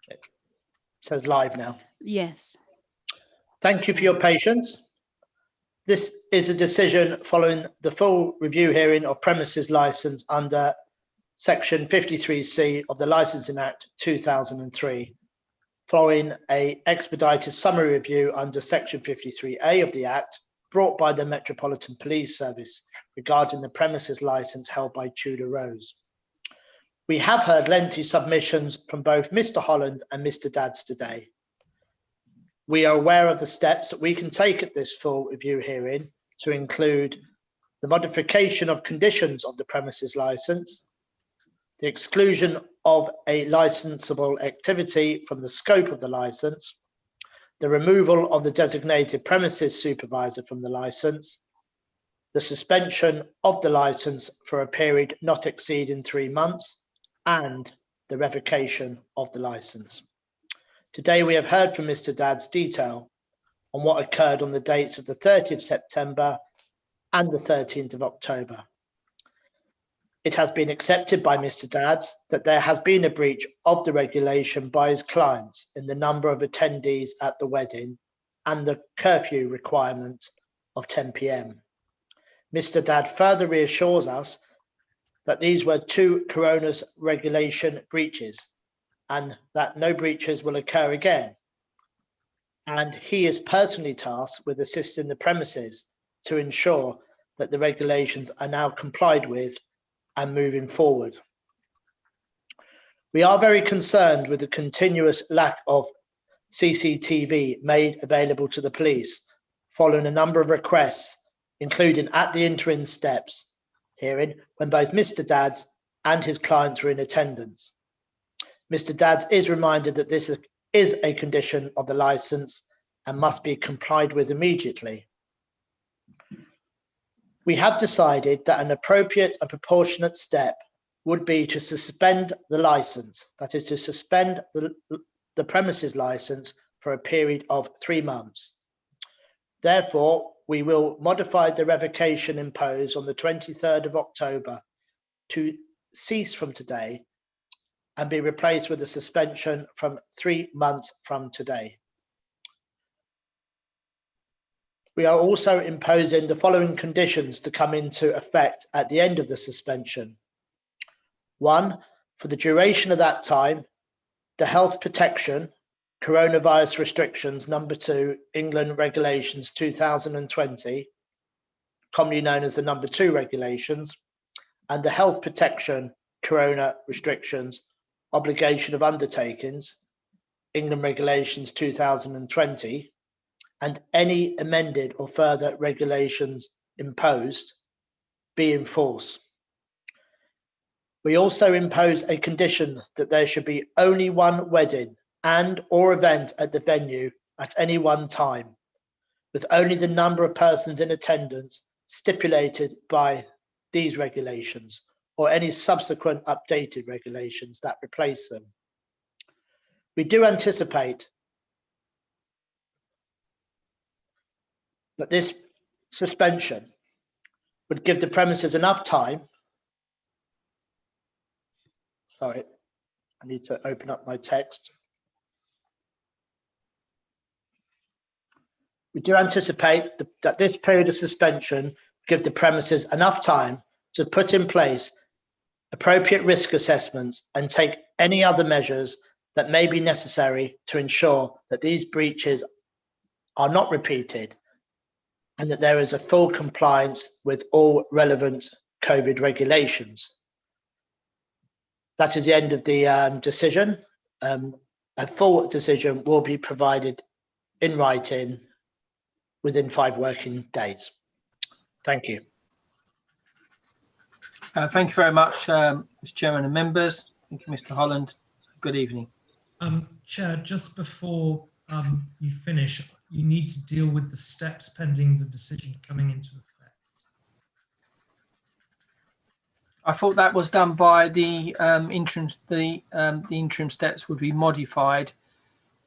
It says live now. Yes. Thank you for your patience. This is a decision following the full review hearing of premises licence under Section 53C of the Licensing Act 2003, following an expedited summary review under Section 53A of the Act brought by the Metropolitan Police Service regarding the premises licence held by Tudor Rose. We have heard lengthy submissions from both Mr. Holland and Mr. Dadds today. We are aware of the steps that we can take at this full review hearing to include the modification of conditions of the premises licence, the exclusion of a licensable activity from the scope of the licence, the removal of the designated premises supervisor from the licence, the suspension of the licence for a period not exceeding 3 months, and the revocation of the licence. Today we have heard from Mr. Dadds detail on what occurred on the dates of the 30th September and the 13th of October. It has been accepted by Mr. Dadds that there has been a breach of the regulation by his clients in the number of attendees at the wedding and the curfew requirement of 10 p.m. Mr. Dadd further reassures us that these were 2 coronavirus regulation breaches and that no breaches will occur again. And he is personally tasked with assisting the premises to ensure that the regulations are now complied with and moving forward. We are very concerned with the continuous lack of CCTV made available to the police following a number of requests, including at the interim steps hearing when both Mr. Dadds and his clients were in attendance. Mr. Dadds is reminded that this is a condition of the licence and must be complied with immediately. We have decided that an appropriate and proportionate step would be to suspend the licence, that is to suspend the premises licence for a period of 3 months. Therefore, we will modify the revocation imposed on the 23rd of October to cease from today and be replaced with a suspension from 3 months from today. We are also imposing the following conditions to come into effect at the end of the suspension. 1, for the duration of that time, the health protection, coronavirus restrictions, number 2, England Regulations 2020, commonly known as the number 2 regulations, and the health protection, corona restrictions, obligation of undertakings, England Regulations 2020, and any amended or further regulations imposed be in force. We also impose a condition that there should be only 1 wedding and or event at the venue at any one time, with only the number of persons in attendance stipulated by these regulations or any subsequent updated regulations that replace them. We do anticipate that this suspension would give the premises enough time. Sorry, I need to open up my text. We do anticipate that this period of suspension will give the premises enough time to put in place appropriate risk assessments and take any other measures that may be necessary to ensure that these breaches are not repeated and that there is a full compliance with all relevant COVID regulations. That is the end of the decision. A full decision will be provided in writing within 5 working days. Thank you. Thank you very much, Mr. Chairman and members. Thank you, Mr. Holland. Good evening. Chair, just before you finish, you need to deal with the steps pending the decision coming into effect. I thought that was done by the interim. The interim steps would be modified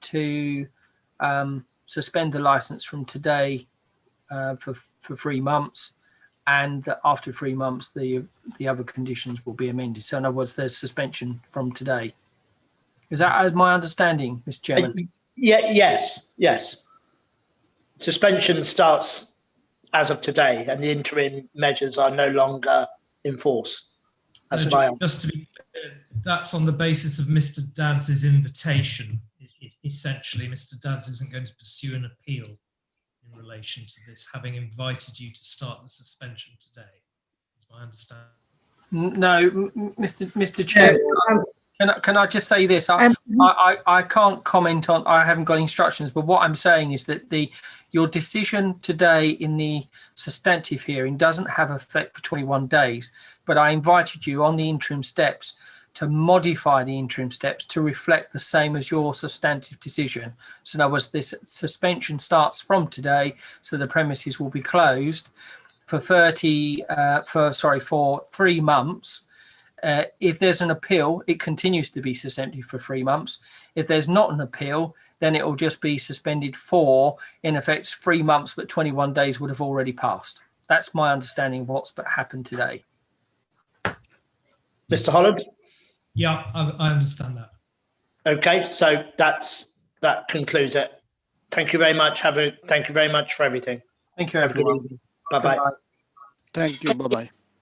to suspend the license from today for 3 months, and after 3 months the other conditions will be amended. So in other words, there's suspension from today. Is that my understanding, Mr. Chairman? Yes. Suspension starts as of today, and the interim measures are no longer in force. That's Just to be clear, that's on the basis of Mr. Dadd's invitation. Essentially, Mr. Dadds isn't going to pursue an appeal in relation to this, having invited you to start the suspension today. Is my understanding. No, Mr. Chair, can I just say this? I can't comment on. I haven't got instructions, but what I'm saying is that your decision today in the substantive hearing doesn't have effect for 21 days. But I invited you on the interim steps to modify the interim steps to reflect the same as your substantive decision. So in other words, this suspension starts from today, so the premises will be closed for 3 months. If there's an appeal, it continues to be suspended for 3 months. If there's not an appeal, then it will just be suspended for, in effect, 3 months, but 21 days would have already passed. That's my understanding of what's happened today. Mr. Holland? Yeah, I understand that. Okay, so that concludes it. Thank you very much. Thank you very much for everything. Thank you, everyone. Bye-bye. Goodbye. Thank you. Bye-bye.